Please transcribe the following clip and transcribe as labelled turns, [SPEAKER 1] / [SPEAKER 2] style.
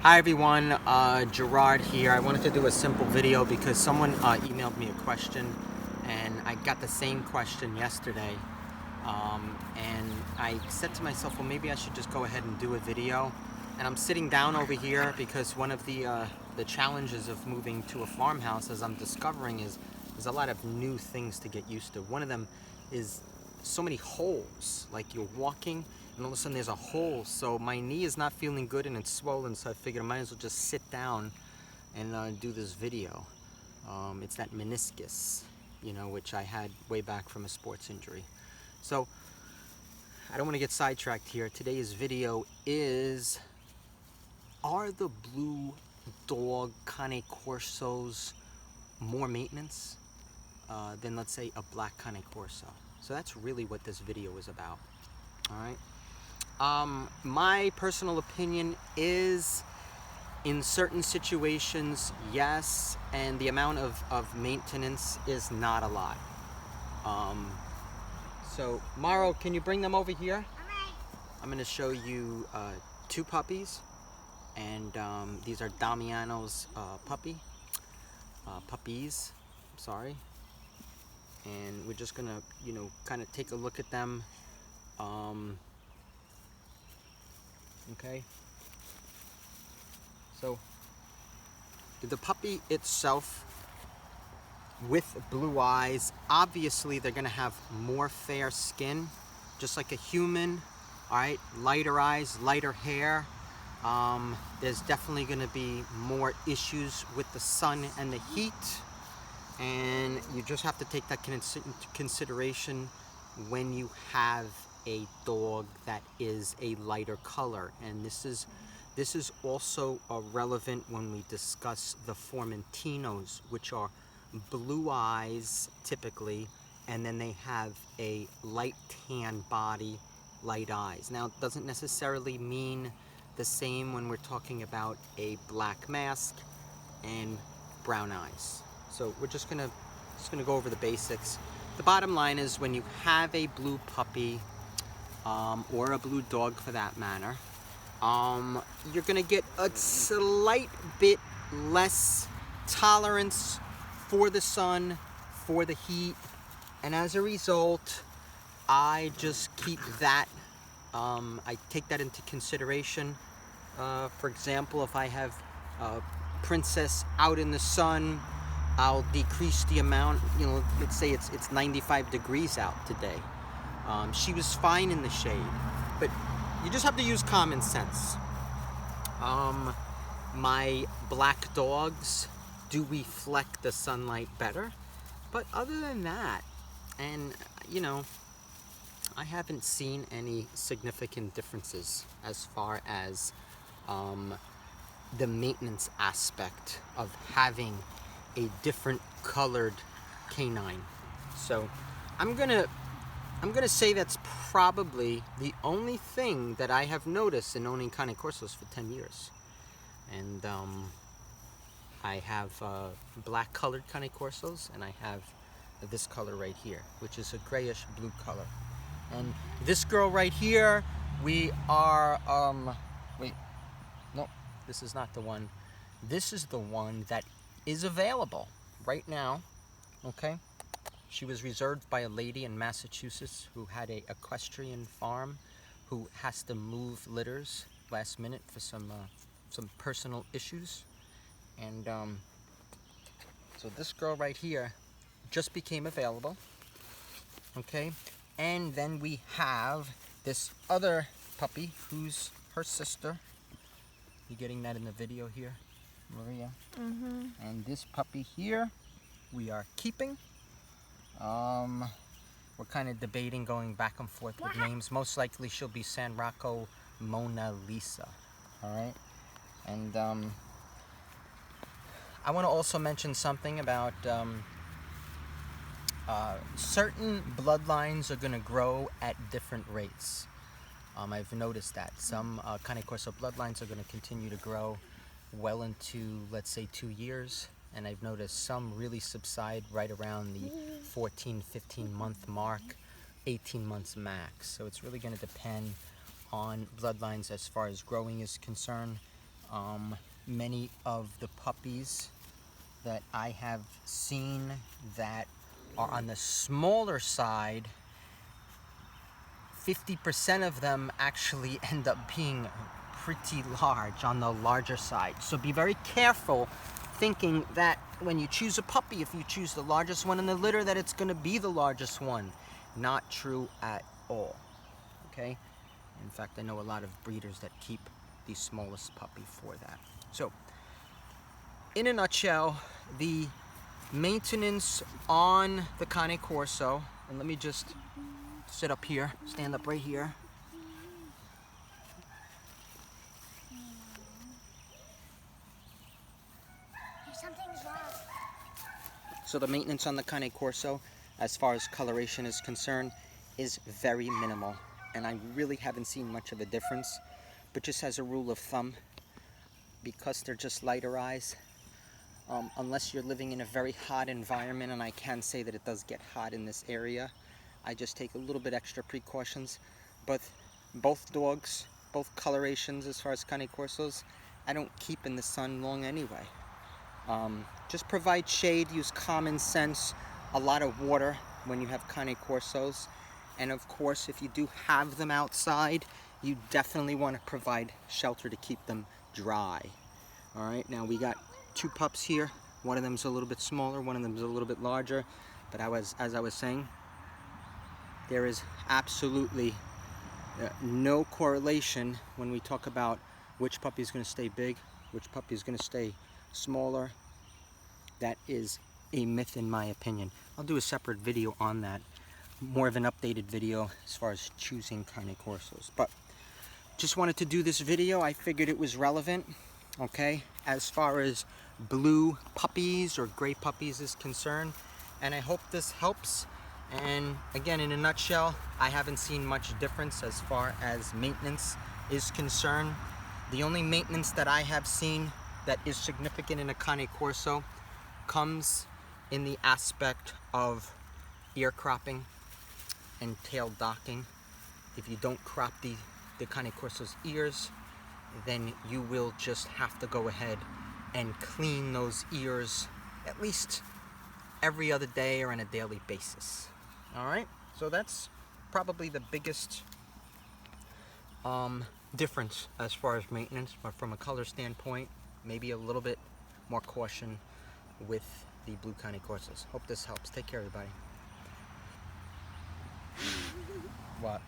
[SPEAKER 1] Hi everyone, Gerard here. I wanted to do a simple video because someone emailed me a question and I got the same question yesterday, and I said to myself, well, maybe I should just go ahead and do a video. And I'm sitting down over here because one of the challenges of moving to a farmhouse, as I'm discovering, is there's a lot of new things to get used to. One of them is so many holes. Like, you're walking and all of a sudden there's a hole, so my knee is not feeling good and it's swollen, so I figured I might as well just sit down and do this video. It's that meniscus, which I had way back from a sports injury. So I don't want to get sidetracked here. Today's video is, are the blue dog Cane Corsos more maintenance than, let's say, a black Cane Corso? So that's really what this video is about. All right. My personal opinion is, in certain situations, yes, and the amount of maintenance is not a lot. So, Maro, can you bring them over here? Alright. I'm going to show you two puppies, and these are Damiano's puppies, sorry. And we're just going to, kind of take a look at them. Okay, so the puppy itself with blue eyes, obviously they're gonna have more fair skin, just like a human. All right, lighter eyes, lighter hair. There's definitely gonna be more issues with the sun and the heat, and you just have to take that into consideration when you have a dog that is a lighter color. And this is also relevant when we discuss the Formentinos, which are blue eyes typically, and then they have a light tan body, light eyes. Now, it doesn't necessarily mean the same when we're talking about a black mask and brown eyes. So we're just gonna go over the basics. The bottom line is, when you have a blue puppy, or a blue dog for that matter, you're gonna get a slight bit less tolerance for the sun, for the heat, and as a result, I just keep that, I take that into consideration. For example, if I have Princess out in the sun, I'll decrease the amount. Let's say it's 95 degrees out today. She was fine in the shade, but you just have to use common sense. My black dogs do reflect the sunlight better, but other than that, and I haven't seen any significant differences as far as the maintenance aspect of having a different colored canine. So I'm gonna say that's probably the only thing that I have noticed in owning Cane Corsos for 10 years. And I have black colored Cane Corsos, and I have this color right here, which is a grayish blue color. And this girl right here, we are, wait, no, this is not the one. This is the one that is available right now, okay? She was reserved by a lady in Massachusetts who had a equestrian farm, who has to move litters last minute for some personal issues. And so this girl right here just became available, okay? And then we have this other puppy who's her sister. You getting that in the video here, Maria? Mm-hmm. And this puppy here we are keeping. We're kind of debating, going back and forth with names. Most likely she'll be San Rocco Mona Lisa. All right. And I want to also mention something about certain bloodlines are going to grow at different rates. I've noticed that some Cane Corso bloodlines are going to continue to grow well into, let's say, 2 years. And I've noticed some really subside right around the 14, 15 month mark, 18 months max. So it's really going to depend on bloodlines as far as growing is concerned. Many of the puppies that I have seen that are on the smaller side, 50% of them actually end up being pretty large on the larger side. So be very careful thinking that when you choose a puppy, if you choose the largest one in the litter, that it's going to be the largest one. Not true at all. Okay? In fact, I know a lot of breeders that keep the smallest puppy for that. So, in a nutshell, the maintenance on the Cane Corso, and let me just sit up here, stand up right here.
[SPEAKER 2] Something's wrong.
[SPEAKER 1] So the maintenance on the Cane Corso, as far as coloration is concerned, is very minimal. And I really haven't seen much of a difference. But just as a rule of thumb, because they're just lighter eyes, unless you're living in a very hot environment, and I can say that it does get hot in this area, I just take a little bit extra precautions. But both dogs, both colorations as far as Cane Corsos, I don't keep in the sun long anyway. Just provide shade, use common sense, a lot of water when you have Cane Corsos. And of course, if you do have them outside, you definitely want to provide shelter to keep them dry. All right, now we got two pups here. One of them's a little bit smaller, one of them's a little bit larger. But as I was saying, there is absolutely no correlation when we talk about which puppy is going to stay big, which puppy is going to stay smaller. That is a myth in my opinion. I'll do a separate video on that, more of an updated video as far as choosing Cane Corsos. But just wanted to do this video. I figured it was relevant, okay, as far as blue puppies or gray puppies is concerned. And I hope this helps. And again, in a nutshell, I haven't seen much difference as far as maintenance is concerned. The only maintenance that I have seen that is significant in a Cane Corso comes in the aspect of ear cropping and tail docking. If you don't crop the Cane Corso's ears, then you will just have to go ahead and clean those ears at least every other day or on a daily basis. All right, so that's probably the biggest difference as far as maintenance, but from a color standpoint, maybe a little bit more caution with the blue Cane Corsos. Hope this helps. Take care, everybody. What?